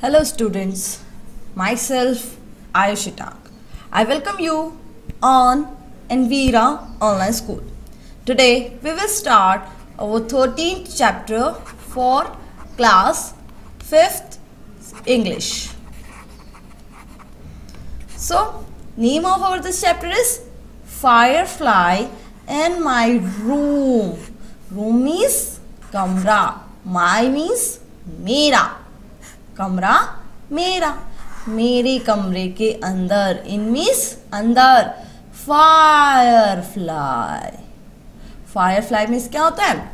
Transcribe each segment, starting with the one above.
Hello students, myself Ayushita. I welcome you on Envira Online School. Today we will start our 13th chapter for class 5th English. So, name of our this chapter is Firefly in My Room. Room means kamra. My means मेरा. कमरा मेरा. मेरे कमरे के अंदर. इन means अंदर. Firefly. Firefly means क्या होता है?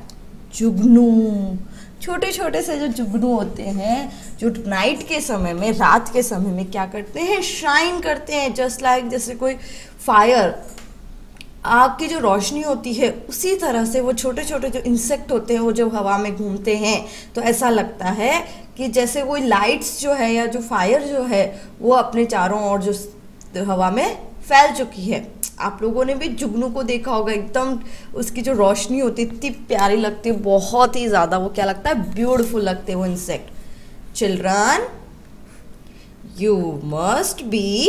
जुगनू. छोटे छोटे से जो जुगनू होते हैं जो नाइट के समय में, रात के समय में क्या करते हैं? शाइन करते हैं. जस्ट लाइक जैसे कोई फायर, आग की जो रोशनी होती है उसी तरह से वो छोटे छोटे जो इंसेक्ट होते हैं वो जब हवा में घूमते हैं तो ऐसा लगता है कि जैसे कोई लाइट्स जो है या जो फायर जो है वो अपने चारों ओर जो हवा में फैल चुकी है. आप लोगों ने भी जुगनू को देखा होगा. एकदम उसकी जो रोशनी होती है इतनी प्यारी लगती है, बहुत ही ज़्यादा. वो क्या लगता है? ब्यूटीफुल लगते हैं वो insect. Children, you must be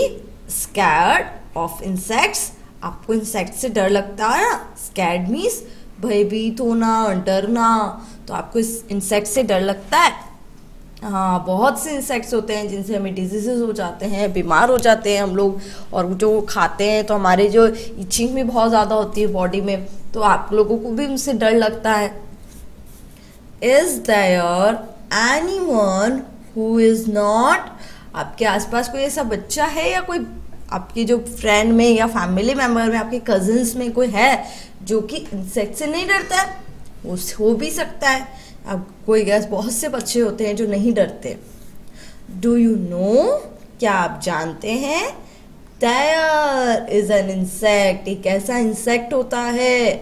scared of insects. आपको इंसेक्ट से डर लगता है ना? स्कैर्ड मीन्स भयभीत होना, डरना. तो आपको इस इंसेक्ट से डर लगता है. हाँ, बहुत से इंसेक्ट्स होते हैं जिनसे हमें डिजीजेस हो जाते हैं, बीमार हो जाते हैं हम लोग. और जो खाते हैं तो हमारे जो इचिंग भी बहुत ज़्यादा होती है बॉडी में. तो आप लोगों को भी उनसे डर लगता है. Is there anyone who is not? आपके आसपास कोई ऐसा बच्चा है या कोई आपकी जो फ्रेंड में या फैमिली मेम्बर में, आपके कजिन्स में कोई है जो कि इंसेक्ट से नहीं डरता है? वो हो भी सकता है. अब कोई गैस बहुत से बच्चे होते हैं जो नहीं डरते. Do you know? क्या आप जानते हैं? There is an insect. एक ऐसा इंसेक्ट होता है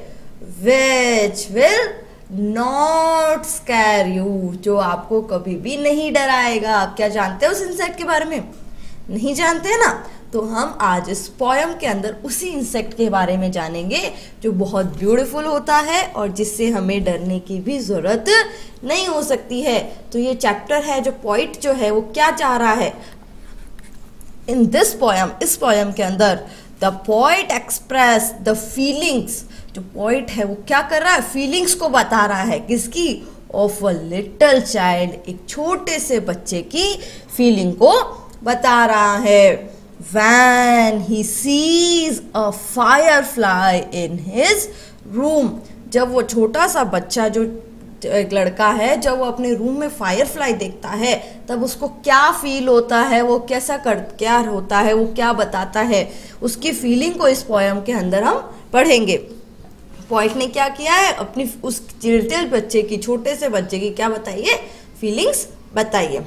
which will not scare you, जो आपको कभी भी नहीं डराएगा. आप क्या जानते हैं उस इंसेक्ट के बारे में? नहीं जानते हैं ना? तो हम आज इस पोयम के अंदर उसी इंसेक्ट के बारे में जानेंगे जो बहुत ब्यूटीफुल होता है और जिससे हमें डरने की भी ज़रूरत नहीं हो सकती है. तो ये चैप्टर है, जो पोइट जो है वो क्या चाह रहा है इन दिस पोयम. इस पोयम के अंदर the poet express the feelings. जो पोइट है वो क्या कर रहा है? फीलिंग्स को बता रहा है. किसकी? Of a little child. एक छोटे से बच्चे की फीलिंग को बता रहा है. When he sees a firefly in his room. जब वो छोटा सा बच्चा, जो एक लड़का है, जब वो अपने रूम में फायरफ्लाई देखता है तब उसको क्या फील होता है, वो क्या होता है, वो क्या बताता है, उसकी फीलिंग को इस पोयम के अंदर हम पढ़ेंगे. पोइट ने क्या किया है? अपनी उस लिटिल बच्चे की, छोटे से बच्चे की क्या बताइए? फीलिंग्स बताइए.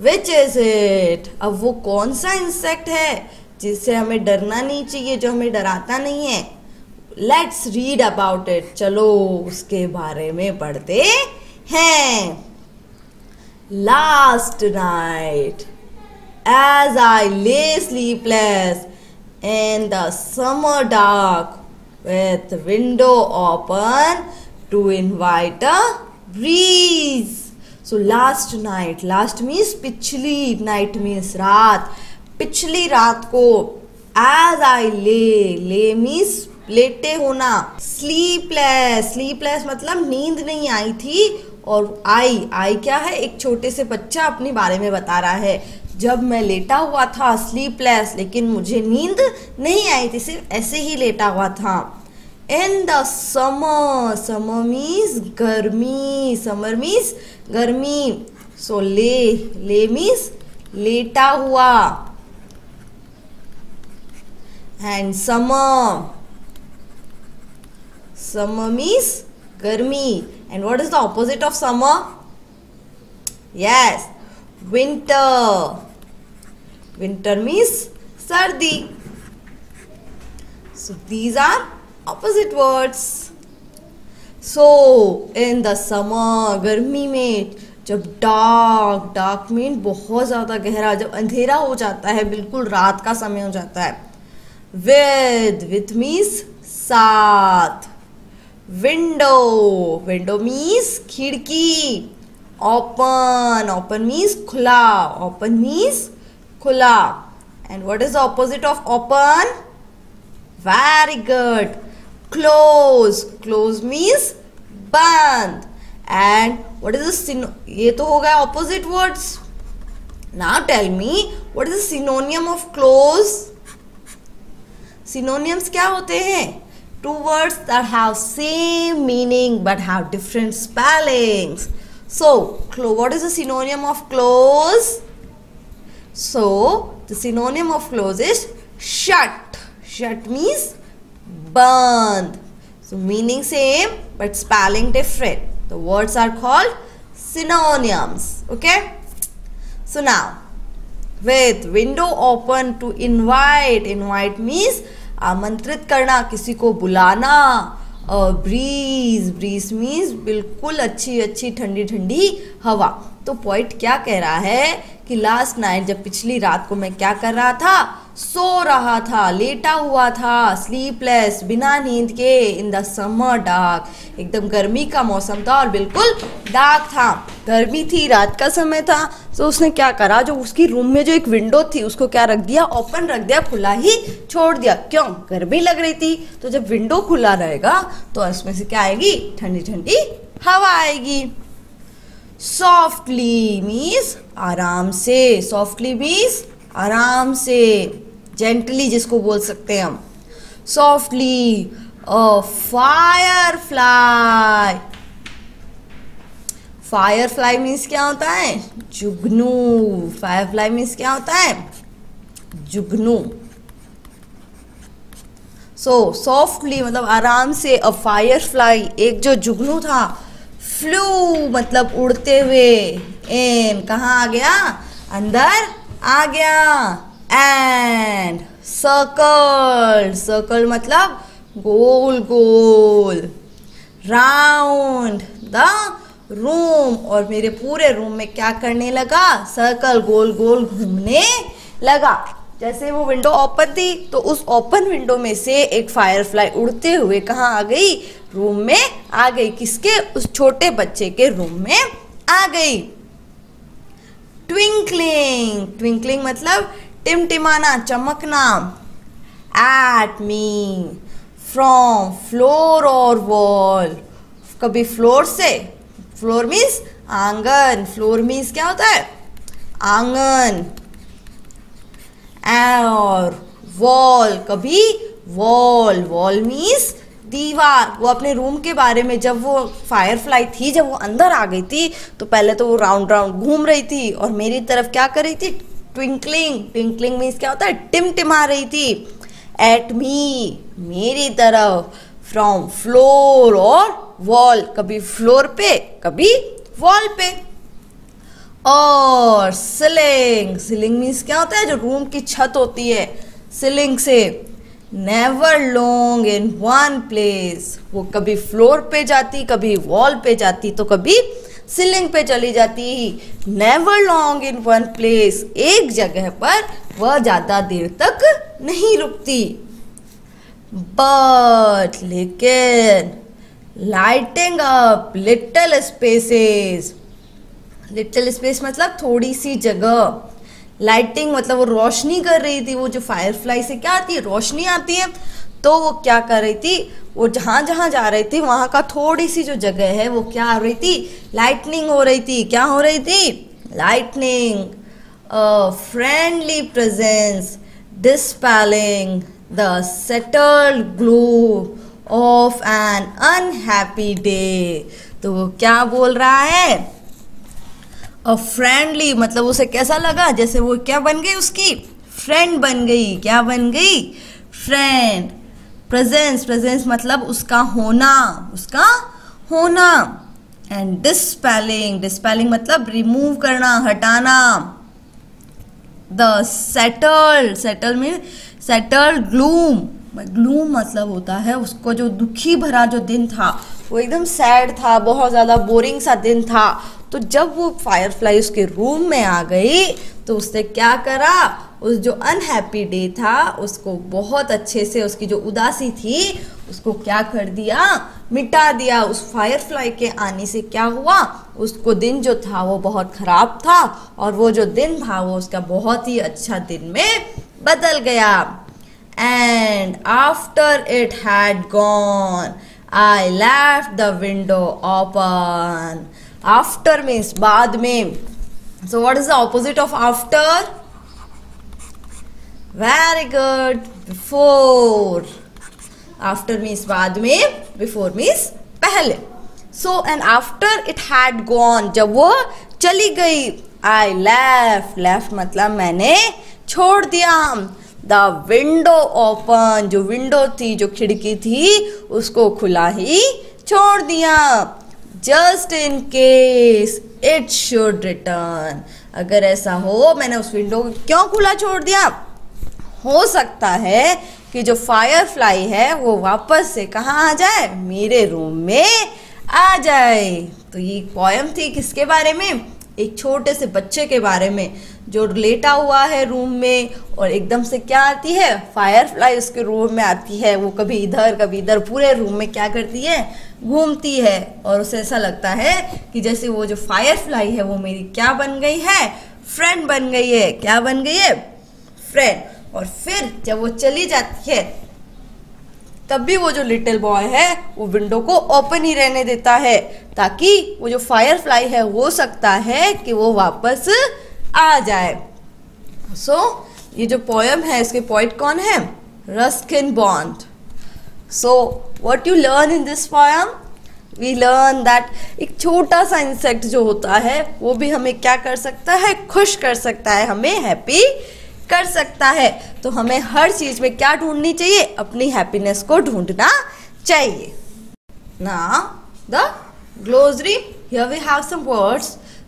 Which is it? अब वो कौन सा इंसेक्ट है जिससे हमें डरना नहीं चाहिए, जो हमें डराता नहीं है? Let's read about it. चलो उसके बारे में पढ़ते हैं. लास्ट नाइट एज आई ले sleepless in the summer dark with window open to invite a breeze. So last night, last means पिछली, night means रात. पिछली रात को as I lay means लेटे होना. sleepless मतलब नींद नहीं आई थी. और आई क्या है? एक छोटे से बच्चा अपने बारे में बता रहा है. जब मैं लेटा हुआ था स्लीपलेस, लेकिन मुझे नींद नहीं आई थी, सिर्फ ऐसे ही लेटा हुआ था. इन द समर मीन्स गर्मी. समर मीन्स गर्मी. सो ले मीन्स लेटा हुआ. एंड समर मीन्स गर्मी. And what is the opposite of summer? Yes, winter. Winter means सर्दी. So these are opposite words. So in the summer, गर्मी में जब डार्क मीन बहुत ज़्यादा गहरा, जब अंधेरा हो जाता है, बिल्कुल रात का समय हो जाता है. with means साथ. विंडो मीन्स खिड़की. Open. Open means खुला. Open means खुला. And what is the opposite of open? Very good. Close. Close means बंद. And what is the ये तो हो गया opposite words. Now tell me what is the synonym of close? Synonyms क्या होते हैं? Two words that have same meaning but have different spellings. So, what is the synonym of close? So, the synonym of close is shut. Shut means band. So, meaning same but spelling different. The words are called synonyms. Okay? So, now, with window open to invite. Invite means आमंत्रित करना, किसी को बुलाना. Bridge. Bridge means बिल्कुल अच्छी अच्छी ठंडी ठंडी हवा. तो पोइट क्या कह रहा है कि लास्ट नाइट, जब पिछली रात को मैं क्या कर रहा था, सो रहा था, लेटा हुआ था, स्लीपलेस, बिना नींद के, इन द समर डार्क, एकदम गर्मी का मौसम था और बिल्कुल डार्क था, गर्मी थी, रात का समय था. तो उसने क्या करा, जो उसकी रूम में जो एक विंडो थी उसको क्या रख दिया, ओपन रख दिया, खुला ही छोड़ दिया. क्यों, गर्मी लग रही थी. तो जब विंडो खुला रहेगा तो इसमें से क्या आएगी, ठंडी ठंडी हवा आएगी. सॉफ्टली मीन्स आराम से. सॉफ्टली मीन्स आराम से, जेंटली जिसको बोल सकते हैं हम. Softly. Fire fly. Fire fly means क्या होता है, जुगनू. फायर फ्लाई मीन्स क्या होता है, जुगनू. सो सॉफ्टली मतलब आराम से. अ फायर फ्लाई, एक जो जुगनू था. फ्लू मतलब उड़ते हुए. इन कहाँ आ गया, अंदर आ गया. And circle. सर्कल मतलब गोल गोल. राउंड द रूम, और मेरे पूरे रूम में क्या करने लगा, सर्कल गोल गोल घूमने लगा. जैसे वो विंडो ओपन थी तो उस ओपन विंडो में से एक फायर फ्लाई उड़ते हुए कहाँ आ गई, रूम में आ गई. किसके, उस छोटे बच्चे के रूम में आ गई. ट्विंकलिंग. ट्विंकलिंग मतलब टिमटिमाना, चमकना. At me. फ्रॉम फ्लोर और वॉल. कभी फ्लोर से. फ्लोर मीन्स आंगन. फ्लोर मीन्स क्या होता है, आंगन. और वॉल, कभी वॉल. वॉल मीन्स दीवार. वो अपने रूम के बारे में, जब वो फायर फ्लाई थी, जब वो अंदर आ गई थी तो पहले तो वो राउंड राउंड घूम रही थी और मेरी तरफ क्या कर रही थी, ट्विंकलिंग. ट्विंकलिंग मीन्स क्या होता है, टिमटिमा रही थी. एट मी, मेरी तरफ. फ्रॉम फ्लोर और वॉल, कभी फ्लोर पे कभी वॉल पे. और सीलिंग. सीलिंग मीन्स क्या होता है, जो रूम की छत होती है, सीलिंग से. Never long in one place. वो कभी फ्लोर पे जाती, कभी वॉल पे जाती, तो कभी सीलिंग पे चली जाती. Never long in one place. एक जगह पर वह ज्यादा देर तक नहीं रुकती. बट लेकिन lighting up little spaces. Little space मतलब थोड़ी सी जगह. लाइटिंग मतलब वो रोशनी कर रही थी. वो जो फायर फ्लाई से क्या आती है, रोशनी आती है. तो वो क्या कर रही थी, वो जहाँ जहाँ जा रही थी वहाँ का थोड़ी सी जो जगह है वो क्या हो रही थी, लाइटनिंग हो रही थी. क्या हो रही थी, lightning. Friendly presence dispelling the settled gloom of an unhappy day. तो वो क्या बोल रहा है, अ फ्रेंडली मतलब उसे कैसा लगा, जैसे वो क्या बन गई, उसकी फ्रेंड बन गई. क्या बन गई, फ्रेंड. प्रेजेंस, प्रेजेंस मतलब उसका होना, उसका होना. एंड डिस्पेलिंग, डिस्पेलिंग मतलब रिमूव करना, हटाना. द सेटल्ड, सेटल में सेटल्ड ग्लूम. ग्लूम मतलब होता है उसको जो दुखी भरा जो दिन था, वो एकदम सैड था, बहुत ज़्यादा बोरिंग सा दिन था. तो जब वो फायरफ्लाई उसके रूम में आ गई तो उसने क्या करा, उस जो अनहैप्पी डे था उसको बहुत अच्छे से, उसकी जो उदासी थी उसको क्या कर दिया, मिटा दिया. उस फायरफ्लाई के आने से क्या हुआ, उसको दिन जो था वो बहुत खराब था और वो जो दिन था वो उसका बहुत ही अच्छा दिन में बदल गया। And after it had gone I left the window open. After means बाद में। So what is the opposite of after? Very good, before. After means बाद में, बिफोर मीन्स पहले। So and after it had gone, जब वो चली गई, I left, left मतलब मैंने छोड़ दिया। द विंडो ओपन, जो विंडो थी, जो खिड़की थी, उसको खुला ही छोड़ दिया। Just in case it should return, अगर ऐसा हो, मैंने उस विंडो को क्यों खुला छोड़ दिया? हो सकता है कि जो फायर फ्लाई है वो वापस से कहाँ आ जाए? मेरे रूम में आ जाए। तो ये पोयम थी किसके बारे में? एक छोटे से बच्चे के बारे में जो लेटा हुआ है रूम में और एकदम से क्या आती है? फायर फ्लाई उसके रूम में आती है। वो कभी इधर कभी इधर पूरे रूम में क्या करती है? घूमती है और उसे ऐसा लगता है कि जैसे वो जो फायर फ्लाई है वो मेरी क्या बन गई है? फ्रेंड बन गई है। क्या बन गई है? फ्रेंड। और फिर जब वो चली जाती है तब भी वो जो लिटिल बॉय है वो विंडो को ओपन ही रहने देता है ताकि वो जो फायर फ्लाई है हो सकता है कि वो वापस आ जाए। सो ये जो पोयम है इसके पोइट कौन है? Ruskin Bond. So what you learn in this poem? We learn that एक छोटा सा इंसेक्ट जो होता है वो भी हमें क्या कर सकता है? खुश कर सकता है, हमें हैप्पी कर सकता है। तो हमें हर चीज में क्या ढूंढनी चाहिए? अपनी हैप्पीनेस को ढूंढना चाहिए। Now the glossary, here we have some words.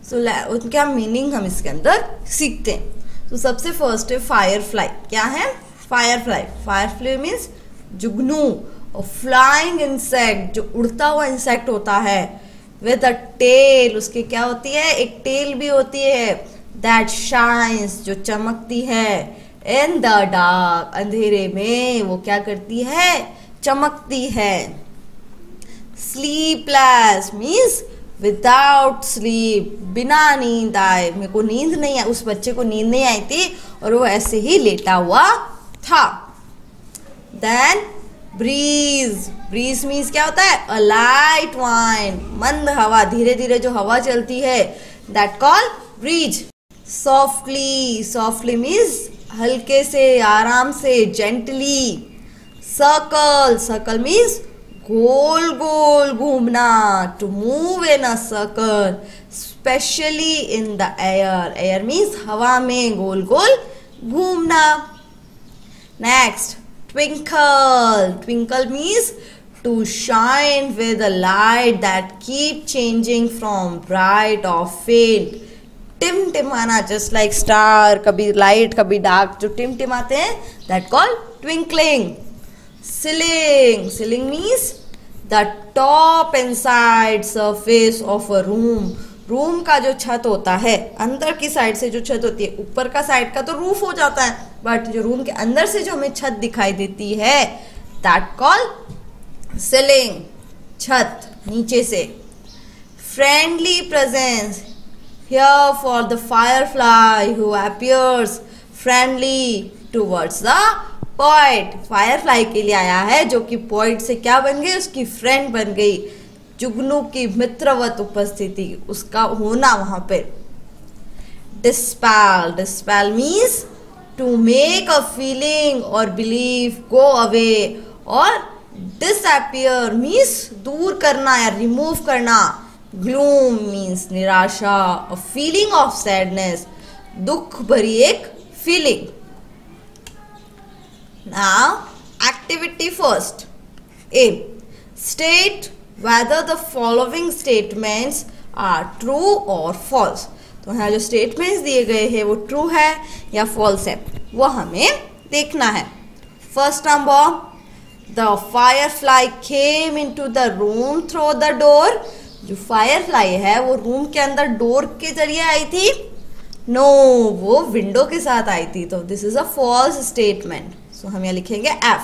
So उनका मीनिंग हम इसके अंदर सीखते हैं। तो सबसे फर्स्ट है फायर फ्लाई। क्या है? Fire fly. Fire fly means जुगनू और फ्लाइंग इंसेक्ट, जो उड़ता हुआ इंसेक्ट होता है। विद अ टेल, उसकी क्या होती है? एक टेल भी होती है। That shines, जो चमकती है। In the dark, अंधेरे में वो क्या करती है? चमकती है। Sleepless means without sleep, बिना नींद आए। मेरे को नींद नहीं आई, उस बच्चे को नींद नहीं आई थी और वो ऐसे ही लेटा हुआ था। Then breeze, breeze means क्या होता है? A light wind, मंद हवा, धीरे धीरे जो हवा चलती है, that called breeze। Softly, softly means हल्के से, आराम से, जेंटली। सर्कल, सर्कल मीन्स गोल गोल घूमना, to move in a circle, specially in the air. Air means हवा में गोल गोल घूमना। Next, twinkle, twinkle means to shine with a light that keep changing from bright और फेंट। टिमटिमाना, जस्ट लाइक स्टार, कभी लाइट कभी डार्क, जो टिमटिमाते हैं, that call twinkling. Ceiling, ceiling means the top inside surface of a room. Room का जो छत होता है, अंदर की साइड से जो छत होती है, ऊपर का साइड का तो रूफ हो जाता है, बट जो रूम के अंदर से जो हमें छत दिखाई देती है, दैट कॉल सीलिंग, छत नीचे से। Friendly presence, here for the firefly who appears friendly towards the poet। firefly के लिए आया है जो कि poet से क्या बन गई? उसकी friend बन गई। जुगनू की मित्रवत उपस्थिति, उसका होना वहां पे। dispel, dispel means to make a feeling or belief go away, और disappear means दूर करना या remove करना। Gloom means निराशा, a feeling of sadness, दुख भरी एक feeling। Now activity first. A, state whether the following statements are true or false। तो यहाँ जो statements दिए गए हैं वो true है या false है, वो हमें देखना है। First number, the firefly came into the room through the door। जो फायर फ्लाई है वो रूम के अंदर डोर के जरिए आई थी? नो, वो विंडो के साथ आई थी। तो this is a false statement. So हम यहाँ लिखेंगे F.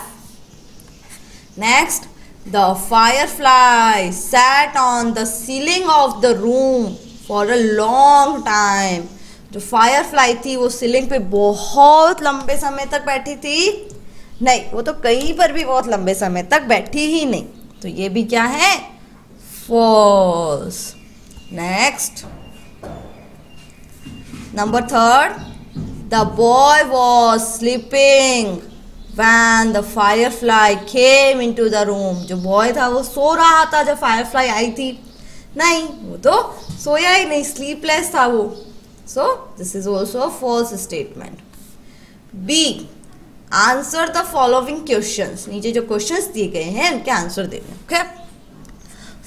Next, The firefly sat on the ceiling of the room for a long time. जो firefly थी वो सीलिंग पे बहुत लंबे समय तक बैठी थी? नहीं, वो तो कहीं पर भी बहुत लंबे समय तक बैठी ही नहीं, तो ये भी क्या है? False. Next, number 3. The boy was sleeping when the firefly came into the room. जो बॉय था वो सो रहा था जब फायरफ्लाई आई थी? नहीं, वो तो सोया ही नहीं, स्लीपलेस था वो. So this is also a false statement. B. Answer the following questions. नीचे जो क्वेश्चंस दिए गए हैं उनके आंसर देने. Okay.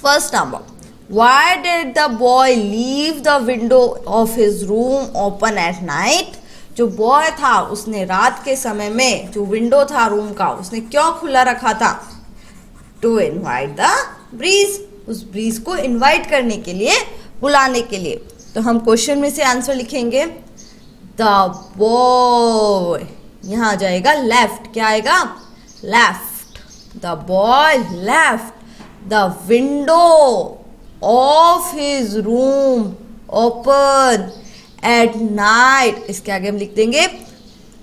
First number. Why did the boy leave the window of his room open at night? जो बॉय था उसने रात के समय में जो विंडो था रूम का उसने क्यों खुला रखा था? टू इनवाइट द ब्रीज, उस ब्रीज को इनवाइट करने के लिए, बुलाने के लिए. तो हम क्वेश्चन में से आंसर लिखेंगे द बॉय, यहाँ आ जाएगा लेफ्ट. क्या आएगा? Left. The boy left the window of his room open at night. इसके आगे हम लिख देंगे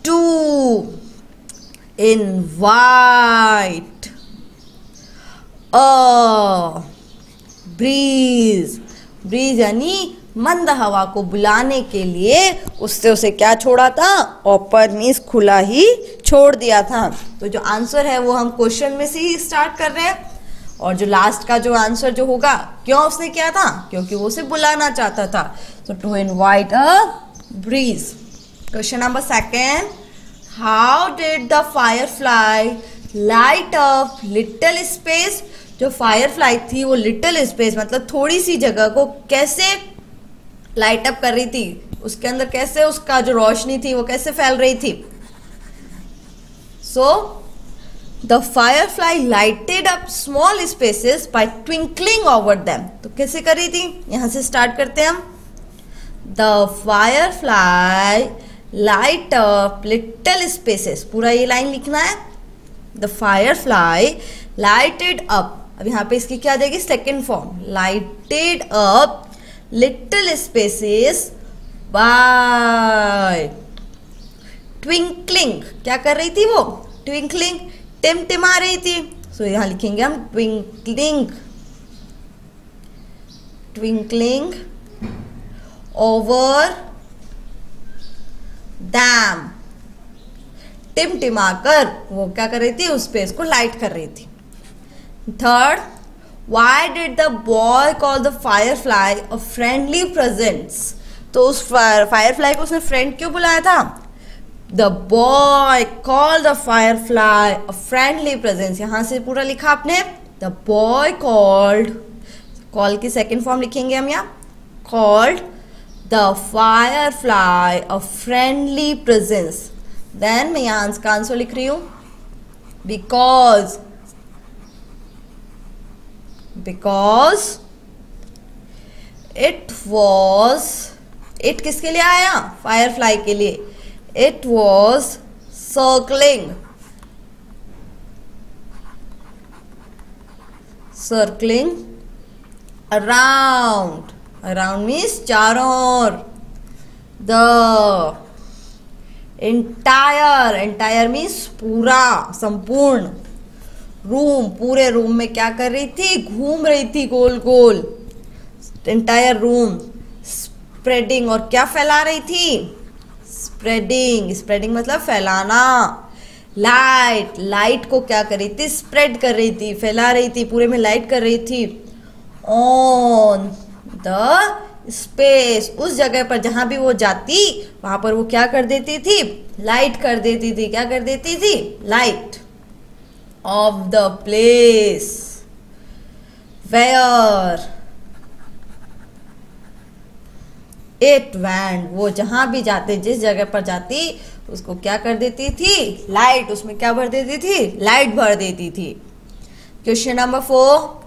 to invite a breeze. Breeze यानी मंद हवा को बुलाने के लिए उससे उसे क्या छोड़ा था? ओपन मीन्स खुला ही छोड़ दिया था. तो जो आंसर है वो हम क्वेश्चन में से ही स्टार्ट कर रहे हैं, और जो लास्ट का जो आंसर जो होगा, क्यों उसने किया था? क्योंकि वो उसे बुलाना चाहता था. So to invite a breeze. Question number 2. How did the firefly light up little space? जो firefly थी वो little space मतलब थोड़ी सी जगह को कैसे लाइट अप कर रही थी? उसके अंदर कैसे उसका जो रोशनी थी वो कैसे फैल रही थी? So the firefly lighted up small spaces by twinkling over them. तो कैसे कर रही थी? यहाँ से स्टार्ट करते हैं हम. The firefly light up little spaces. पूरा ये लाइन लिखना है. The firefly lighted up. अब यहाँ पे इसकी क्या देगी? Second form. Lighted up little spaces by twinkling. क्या कर रही थी वो? Twinkling. टिमटिमा रही थी. सो यहाँ लिखेंगे हम ट्विंकलिंग. Twinkling over dam. टिमटिमा कर वो क्या कर रही थी? उस स्पेस को लाइट कर रही थी. Third, why did the boy call the Firefly a friendly presence? तो उस फायरफ्लाई को उसने फ्रेंड क्यों बुलाया था? The boy called the firefly a friendly presence. यहाँ से पूरा लिखा आपने. The boy called, call की सेकेंड फॉर्म लिखेंगे हम यहाँ. Called the firefly a friendly presence. Then मैं यहाँ का आंसर लिख रही हूँ. Because it was, it किसके लिए आया? Firefly के लिए. It was circling around. Around means चारों ओर. The entire means पूरा, संपूर्ण. रूम, पूरे रूम में क्या कर रही थी? घूम रही थी गोल गोल. Entire room spreading. और क्या फैला रही थी? स्प्रेडिंग मतलब फैलाना. लाइट को क्या कर रही थी? स्प्रेड कर रही थी, फैला रही थी, पूरे में लाइट कर रही थी. ऑन द स्पेस, उस जगह पर जहां भी वो जाती वहां पर वो क्या कर देती थी? लाइट कर देती थी. क्या कर देती थी? Light of the place where it went. वो जहां भी जाते, जिस जगह पर जाती उसको क्या कर देती थी? लाइट. उसमें क्या भर देती थी? लाइट भर देती थी. Question number 4.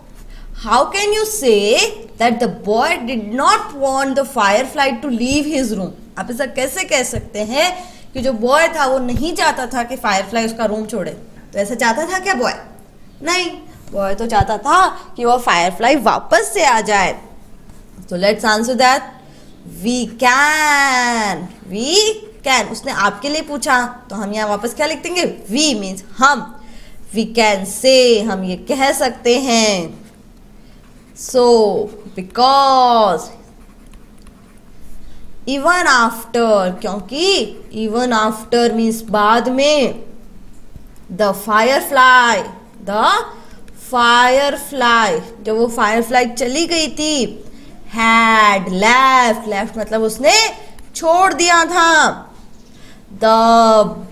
How can you say that the boy did not want the firefly to leave his room? आप ऐसा कैसे कह सकते हैं कि जो बॉय था वो नहीं चाहता था कि फायरफ्लाई उसका रूम छोड़े? तो ऐसा चाहता था क्या बॉय? नहीं. बॉय तो चाहता था कि वो फायरफ्लाई वापस से आ जाए। तो let's answer that, we can, we can. उसने आपके लिए पूछा तो हम यहाँ वापस क्या लिख देंगे, वी मीन्स हम, वी कैन से, हम ये कह सकते हैं। सो बिकॉज, इवन आफ्टर, क्योंकि इवन आफ्टर मीन्स बाद में, द फायरफ्लाई, द फायरफ्लाई, जब वो फायरफ्लाई चली गई थी, हैड लेफ्ट, लेफ्ट मतलब उसने छोड़ दिया था, द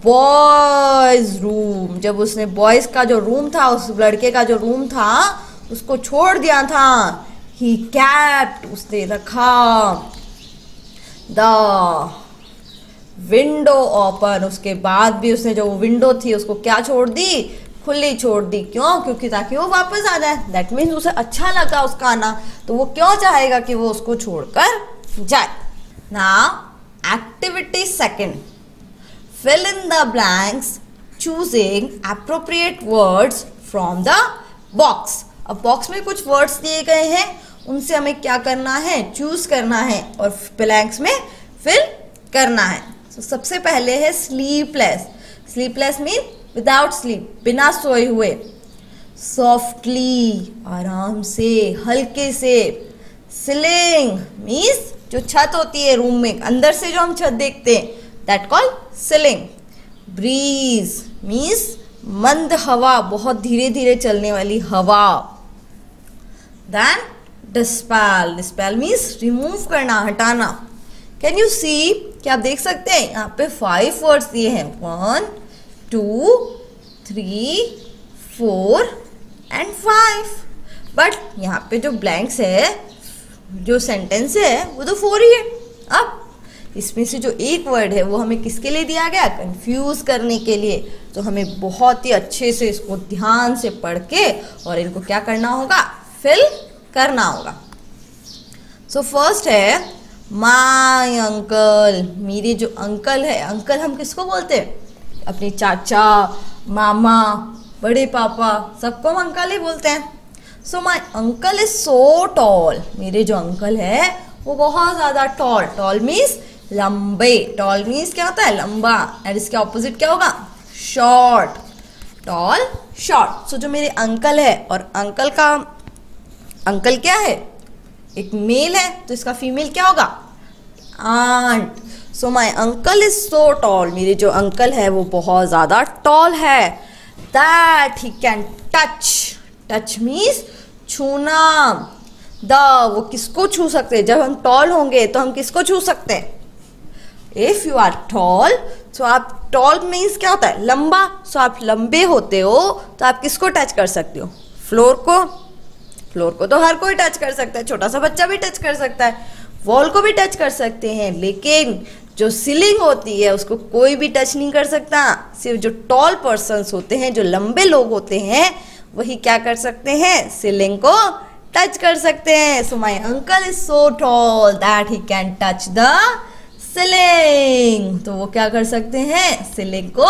बॉयज रूम, जब उसने बॉयज का जो रूम था, उस लड़के का जो रूम था उसको छोड़ दिया था, ही कैप्ट, उसने रखा, द विंडो ओपन, उसके बाद भी उसने जो विंडो थी उसको क्या छोड़ दी, खुली छोड़ दी। क्यों, क्योंकि ताकि वो वापस आ जाए। दैट मीन्स उसे अच्छा लगा उसका आना, तो वो क्यों चाहेगा कि वो उसको छोड़कर जाए। Now activity second, fill in the blanks choosing appropriate words from the box। अब बॉक्स में कुछ वर्ड्स दिए गए हैं, उनसे हमें क्या करना है, चूज करना है और ब्लैंक्स में फिल करना है। तो सबसे पहले है sleepless. Sleepless mean without sleep, बिना सोए हुए। सॉफ्टली, आराम से, हल्के से। सीलिंग मीन्स जो छत होती है रूम में, अंदर से जो हम छत देखते हैं, that call ceiling. Breeze means मंद हवा, बहुत धीरे धीरे चलने वाली हवा। Then dispel, dispel means remove करना, हटाना। कैन यू सी, क्या आप देख सकते हैं यहाँ पे 5 वर्ड्स दिए हैं, 1 2 3 4 एंड 5, बट यहाँ पे जो ब्लैंक्स है, जो सेंटेंस है वो तो 4 ही है। अब इसमें से जो एक वर्ड है वो हमें किसके लिए दिया गया, कंफ्यूज करने के लिए। तो हमें बहुत ही अच्छे से इसको ध्यान से पढ़ के और इनको क्या करना होगा, फिल करना होगा। सो फर्स्ट है माय अंकल, मेरे जो अंकल है। अंकल हम किसको बोलते हैं, अपने चाचा, मामा, बड़े पापा, सबको हम अंकल ही बोलते हैं। सो my uncle is so tall, मेरे जो अंकल है वो बहुत ज्यादा टॉल। टॉल मीन्स लंबे, टॉल मीन्स क्या होता है, लंबा, और इसके ऑपोजिट क्या होगा, शॉर्ट। Toll, short. सो जो मेरे अंकल है, और अंकल का अंकल क्या है, एक मेल है, तो इसका फीमेल क्या होगा, aunt. So my uncle is so tall, मेरे जो अंकल है वो बहुत ज्यादा टॉल है। That he can touch, touch means छूना। द, वो किसको छू सकते हैं, जब हम टॉल होंगे तो हम किसको छू सकते हैं, इफ यू आर टॉल। सो आप, टॉल मीन्स क्या होता है, लंबा। सो आप लंबे होते हो तो आप किसको टच कर सकते हो, फ्लोर को। फ्लोर को तो हर कोई टच कर सकता है, छोटा सा बच्चा भी टच कर सकता है, वॉल को भी टच कर सकते हैं, लेकिन जो सीलिंग होती है उसको कोई भी टच नहीं कर सकता। सिर्फ जो टॉल पर्सन्स होते हैं, जो लंबे लोग होते हैं, वही क्या कर सकते हैं, सीलिंग को टच कर सकते हैं। सो my uncle is so toll that he can touch the ceiling. तो वो क्या कर सकते हैं, सीलिंग को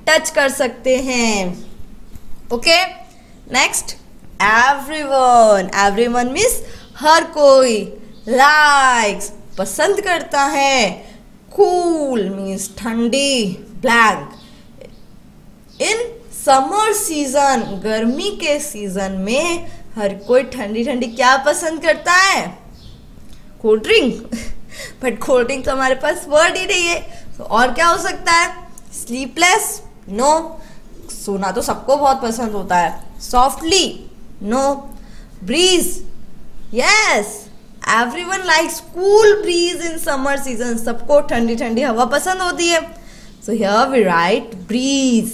टच कर सकते हैं। Okay, next everyone. Everyone means हर कोई। लाइक्स पसंद करता है। कूल मीन्स ठंडी, ब्लैंक। इन समर सीजन, गर्मी के सीजन में हर कोई ठंडी ठंडी क्या पसंद करता है, cold drink. But cold drink तो हमारे पास वर्ड ही नहीं है, तो और क्या हो सकता है, स्लीपलेस, नो, सोना तो सबको बहुत पसंद होता है। Softly, no. Breeze, yes, everyone likes cool breeze in summer season, सबको ठंडी ठंडी हवा पसंद होती है। So here we write breeze.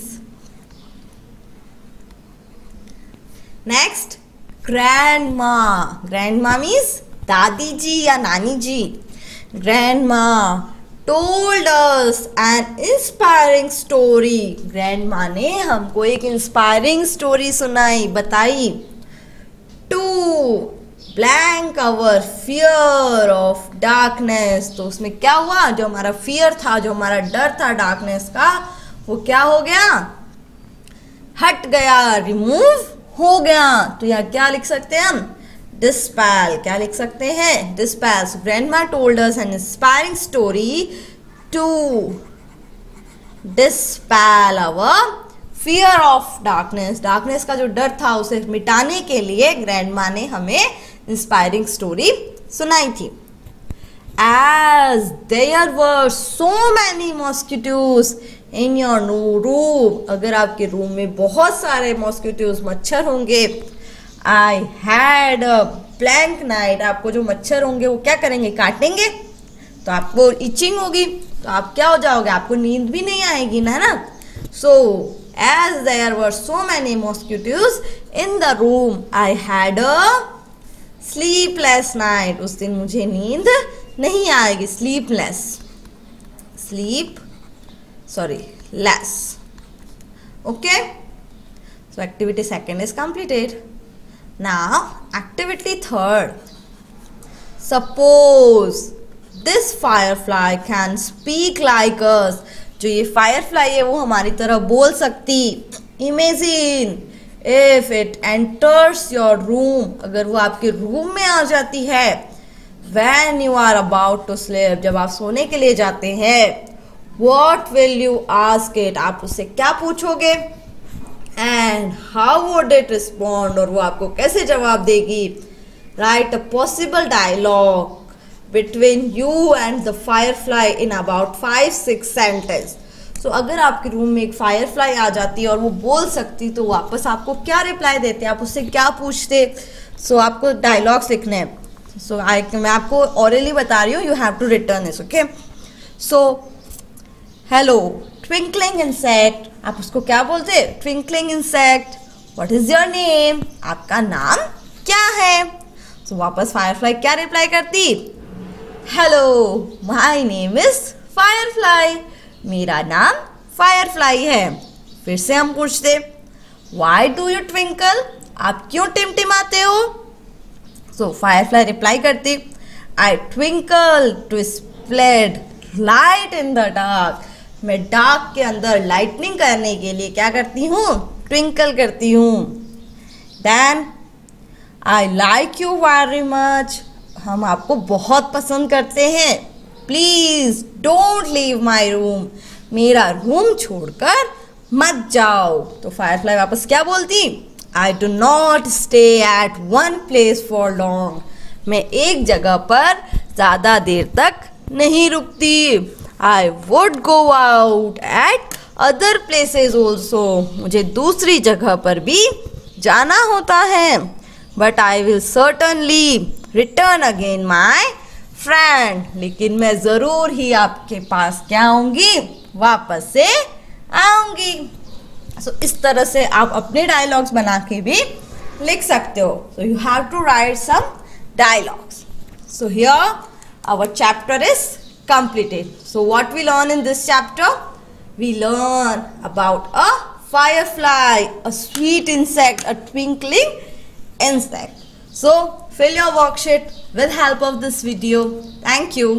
Next, grandma. Grandma means दादी जी या नानी जी। Grandma told us an inspiring story. Grandma ने हमको एक इंस्पायरिंग स्टोरी सुनाई, बताई। To blank our fear of darkness. तो उसमें क्या हुआ, जो हमारा फियर था, जो हमारा डर था डार्कनेस का, वो क्या हो गया, हट गया, रिमूव हो गया। तो यहाँ क्या लिख सकते हैं हम? डिस्पेल। क्या लिख सकते हैं? Dispel. So grandma told us an inspiring story to dispel our fear of darkness. Darkness का जो डर था उसे मिटाने के लिए ग्रैंडमा ने हमें इंस्पायरिंग स्टोरी सुनाई थी। As there were so many mosquitoes in your room, अगर आपके रूम में बहुत सारे मॉस्किटोज मच्छर होंगे, I had a blank night, आपको जो मच्छर होंगे वो क्या करेंगे? काटेंगे, तो आपको इचिंग होगी, तो आप क्या हो जाओगे? आपको नींद भी नहीं आएगी ना, है ना? So as there were so many mosquitoes in the room, I had a sleepless night. उस दिन मुझे नींद नहीं आएगी। sleepless, less. Okay, so activity second is completed. Now activity third. Suppose this firefly can speak like us. जो ये firefly है वो हमारी तरह बोल सकती। Imagine if it enters your room, अगर वो आपके रूम में आ जाती है, when you are about to sleep, जब आप सोने के लिए जाते हैं, what will you ask it, आप उससे क्या पूछोगे, and how would it respond, और वो आपको कैसे जवाब देगी। write a possible dialogue between you and the firefly in about 5-6 sentences. तो अगर आपके रूम में एक फायरफ्लाई आ जाती है और वो बोल सकती, तो वापस आपको क्या रिप्लाई देते, आप उससे क्या पूछते। सो आपको डायलॉग्स लिखने हैं। सो मैं आपको ऑरली बता रही हूँ, you have to return this. Okay, so hello twinkling insect, आप उसको क्या बोलते? Twinkling insect. What is your name, आपका नाम क्या है। सो वापस फायरफ्लाई क्या रिप्लाई करती? Hello my name is Firefly, मेरा नाम फायरफ्लाई है। फिर से हम पूछते वाई डू यू ट्विंकल, आप क्यों टिमटिमाते हो। सो फायरफ्लाई रिप्लाई करती I twinkle to spread light in the dark, मैं डार्क के अंदर लाइटनिंग करने के लिए क्या करती हूँ? ट्विंकल करती हूँ। Then I like you very much, हम आपको बहुत पसंद करते हैं। Please don't leave my room, मेरा रूम छोड़कर मत जाओ। तो फायरफ्लाई वापस क्या बोलती? I do not stay at one place for long, मैं एक जगह पर ज़्यादा देर तक नहीं रुकती। I would go out at other places also, मुझे दूसरी जगह पर भी जाना होता है। But I will certainly return again my friend, लेकिन मैं ज़रूर ही आपके पास क्या आऊँगी? वापस से आऊँगी। सो इस तरह से आप अपने डायलॉग्स बना के भी लिख सकते हो। So you have to write some dialogues. So here our chapter is completed. So what we learn in this chapter? We learn about a firefly, a sweet insect, a twinkling insect. So fill your worksheet with help of this video. Thank you.